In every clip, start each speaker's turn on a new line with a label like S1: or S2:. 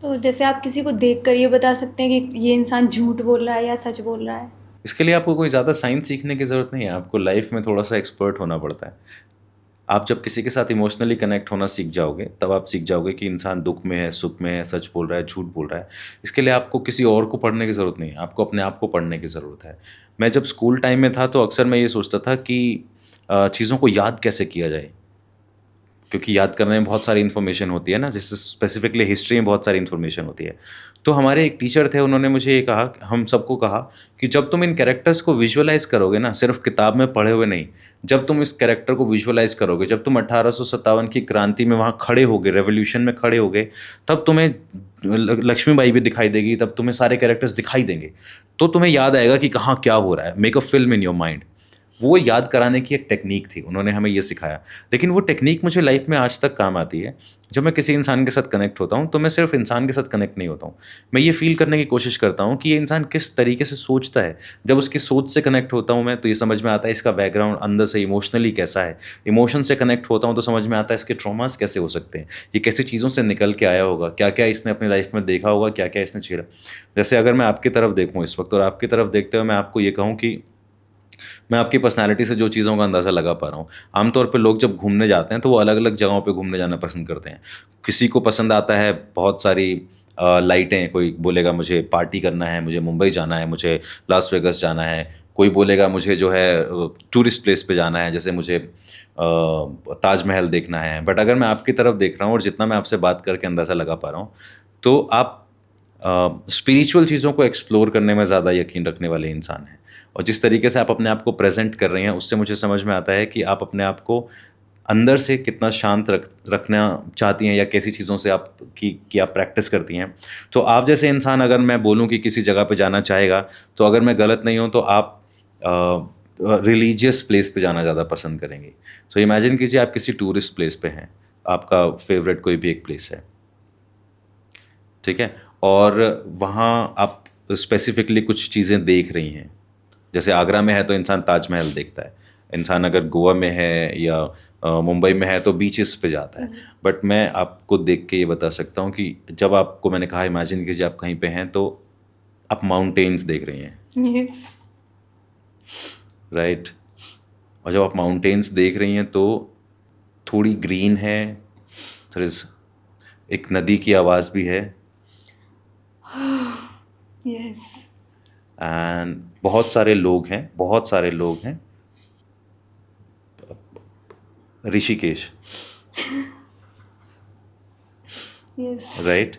S1: तो जैसे आप किसी को देखकर ये बता सकते हैं कि ये इंसान झूठ बोल रहा है या सच बोल रहा है?
S2: इसके लिए आपको कोई ज़्यादा साइंस सीखने की ज़रूरत नहीं है, आपको लाइफ में थोड़ा सा एक्सपर्ट होना पड़ता है। आप जब किसी के साथ इमोशनली कनेक्ट होना सीख जाओगे, तब आप सीख जाओगे कि इंसान दुःख में है, सुख में है, सच बोल रहा है, झूठ बोल रहा है। इसके लिए आपको किसी और को पढ़ने की ज़रूरत नहीं है, आपको अपने आप को पढ़ने की ज़रूरत है। मैं जब स्कूल टाइम में था, तो अक्सर मैं ये सोचता था कि चीज़ों को याद कैसे किया जाए? क्योंकि याद करने में बहुत सारी इन्फॉर्मेशन होती है ना, जैसे स्पेसिफिकली हिस्ट्री में बहुत सारी इन्फॉर्मेशन होती है। तो हमारे एक टीचर थे, उन्होंने मुझे ये कहा, हम सबको कहा कि जब तुम इन कैरेक्टर्स को विजुअलाइज़ करोगे ना, सिर्फ किताब में पढ़े हुए नहीं, जब तुम इस कैरेक्टर को विजुअलाइज़ करोगे, जब तुम 1857 की क्रांति में वहाँ खड़े होगे, रेवोल्यूशन में खड़े होगे, तब तुम्हें लक्ष्मीबाई भी दिखाई देगी, तब तुम्हें सारे कैरेक्टर्स दिखाई देंगे। तो तुम्हें याद आएगा कि कहाँ क्या हो रहा है, make a film in your mind. वो याद कराने की एक टेक्नीक थी, उन्होंने हमें ये सिखाया। लेकिन वो टेक्नीक मुझे लाइफ में आज तक काम आती है। जब मैं किसी इंसान के साथ कनेक्ट होता हूँ, तो मैं सिर्फ इंसान के साथ कनेक्ट नहीं होता हूँ, मैं ये फ़ील करने की कोशिश करता हूँ कि ये इंसान किस तरीके से सोचता है। जब उसकी सोच से कनेक्ट होता हूँ मैं, तो ये समझ में आता है इसका बैकग्राउंड अंदर से इमोशनली कैसा है। इमोशन से कनेक्ट होता हूँ तो समझ में आता है इसके ट्रॉमास कैसे हो सकते हैं, ये कैसी चीज़ों से निकल के आया होगा, क्या-क्या इसने अपनी लाइफ में देखा होगा, क्या-क्या इसने झेला। जैसे अगर मैं आपकी तरफ देखूँ इस वक़्त, और आपकी तरफ देखते हुए मैं आपको ये कहूँ कि मैं आपकी पर्सनैलिटी से जो चीज़ों का अंदाज़ा लगा पा रहा हूँ। आमतौर पे लोग जब घूमने जाते हैं, तो वो अलग-अलग जगहों पे घूमने जाना पसंद करते हैं। किसी को पसंद आता है बहुत सारी लाइटें, कोई बोलेगा मुझे पार्टी करना है, मुझे मुंबई जाना है, मुझे लास वेगास जाना है। कोई बोलेगा मुझे जो है टूरिस्ट प्लेस पे जाना है, जैसे मुझे ताजमहल देखना है। बट अगर मैं आपकी तरफ देख रहा हूँ, और जितना मैं आपसे बात करके अंदाज़ा लगा पा रहा हूँ, तो आप स्पिरिचुअल चीज़ों को एक्सप्लोर करने में ज़्यादा यकीन रखने वाले इंसान हैं। और जिस तरीके से आप अपने आप को प्रेज़ेंट कर रही हैं, उससे मुझे समझ में आता है कि आप अपने आप को अंदर से कितना शांत रखना चाहती हैं, या कैसी चीज़ों से आप की आप प्रैक्टिस करती हैं। तो आप जैसे इंसान, अगर मैं बोलूँ कि किसी जगह पे जाना चाहेगा, तो अगर मैं गलत नहीं हूँ, तो आप रिलीजियस प्लेस पे जाना ज़्यादा पसंद करेंगी। सो इमेजिन कीजिए आप किसी टूरिस्ट प्लेस पे हैं, आपका फ़ेवरेट कोई भी एक प्लेस है, ठीक है? और वहाँ आप स्पेसिफ़िकली कुछ चीज़ें देख रही हैं। जैसे आगरा में है तो इंसान ताजमहल देखता है, इंसान अगर गोवा में है या मुंबई में है तो बीचेस पे जाता है। बट मैं आपको देख के ये बता सकता हूँ कि जब आपको मैंने कहा इमेजिन कीजिए आप कहीं पे हैं, तो आप माउंटेन्स देख रही हैं,
S1: यस।
S2: राइट? और जब आप माउंटेन्स देख रही हैं, तो थोड़ी ग्रीन है, थोड़ी एक नदी की आवाज़ भी है,
S1: यस।
S2: एंड बहुत सारे लोग हैं, बहुत सारे लोग हैं। ऋषिकेश,
S1: यस।
S2: राइट?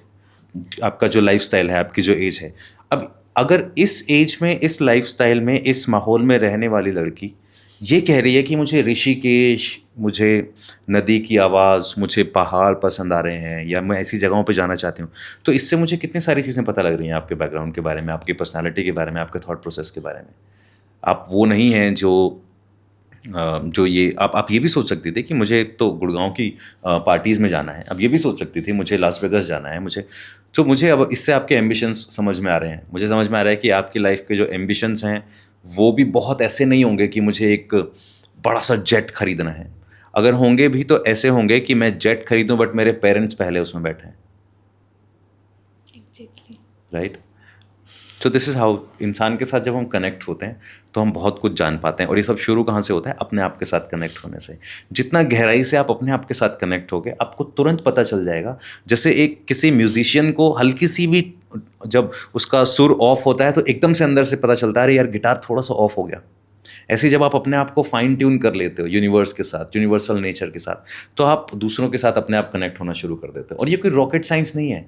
S2: आपका जो लाइफ़स्टाइल है, आपकी जो एज है, अब अगर इस एज में, इस लाइफ़स्टाइल में, इस माहौल में रहने वाली लड़की ये कह रही है कि मुझे ऋषिकेश, मुझे नदी की आवाज़, मुझे पहाड़ पसंद आ रहे हैं, या मैं ऐसी जगहों पे जाना चाहती हूँ, तो इससे मुझे कितनी सारी चीज़ें पता लग रही हैं आपके बैकग्राउंड के बारे में, आपकी पर्सनैलिटी के बारे में, आपके थॉट प्रोसेस के बारे में। आप वो नहीं हैं जो ये आप ये भी सोच सकती थी कि मुझे तो गुड़गांव की पार्टीज़ में जाना है। अब ये भी सोच सकती थी मुझे लास वेगास जाना है, मुझे। तो मुझे अब इससे आपके एम्बिशंस समझ में आ रहे हैं। मुझे समझ में आ रहा है कि आपकी लाइफ के जो एम्बिशंस हैं, वो भी बहुत ऐसे नहीं होंगे कि मुझे एक बड़ा सा जेट खरीदना है। अगर होंगे भी तो ऐसे होंगे कि मैं जेट खरीदूं, बट मेरे पेरेंट्स पहले उसमें बैठे हैं,
S1: एग्जैक्टली।
S2: राइट? तो दिस इज़ हाउ इंसान के साथ जब हम कनेक्ट होते हैं, तो हम बहुत कुछ जान पाते हैं। और ये सब शुरू कहाँ से होता है? अपने आप के साथ कनेक्ट होने से। जितना गहराई से आप अपने आप के साथ कनेक्ट होगे, आपको तुरंत पता चल जाएगा। जैसे एक किसी म्यूजिशियन को हल्की सी भी, जब उसका सुर ऑफ होता है, तो एकदम से अंदर से पता चलता है, अरे यार गिटार थोड़ा सा ऑफ हो गया। ऐसे ही जब आप अपने आप को फाइन ट्यून कर लेते हो यूनिवर्स के साथ, यूनिवर्सल नेचर के साथ, तो आप दूसरों के साथ अपने आप कनेक्ट होना शुरू कर देते हो। और ये कोई रॉकेट साइंस नहीं है।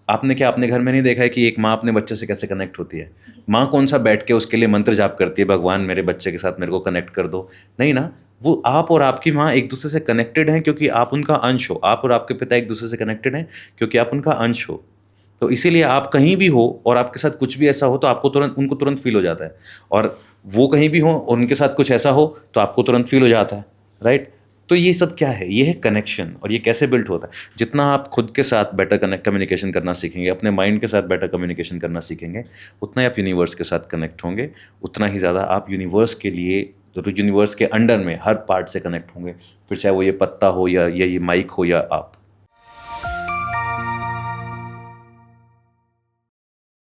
S2: आपने क्या अपने घर में नहीं देखा है कि एक माँ अपने बच्चे से कैसे कनेक्ट होती है? माँ कौन सा बैठ के उसके लिए मंत्र जाप करती है, भगवान मेरे बच्चे के साथ मेरे को कनेक्ट कर दो? नहीं ना। वो आप और आपकी माँ एक दूसरे से कनेक्टेड हैं, क्योंकि आप उनका अंश हो। आप और आपके पिता एक दूसरे से कनेक्टेड हैं, क्योंकि आप उनका अंश हो। तो इसीलिए आप कहीं भी हो और आपके साथ कुछ भी ऐसा हो, तो आपको तुरंत, उनको तुरंत फील हो जाता है। और वो कहीं भी हो और उनके साथ कुछ ऐसा हो, तो आपको तुरंत फील हो जाता है, राइट? तो ये सब क्या है? ये है कनेक्शन। और ये कैसे बिल्ट होता है? जितना आप खुद के साथ बेटर कम्युनिकेशन करना सीखेंगे, अपने माइंड के साथ बेटर कम्युनिकेशन करना सीखेंगे, उतना ही आप यूनिवर्स के साथ कनेक्ट होंगे, उतना ही ज़्यादा आप यूनिवर्स के लिए, तो यूनिवर्स के अंडर में हर पार्ट से कनेक्ट होंगे। फिर चाहे वो ये पत्ता हो, या ये माइक हो, या आप।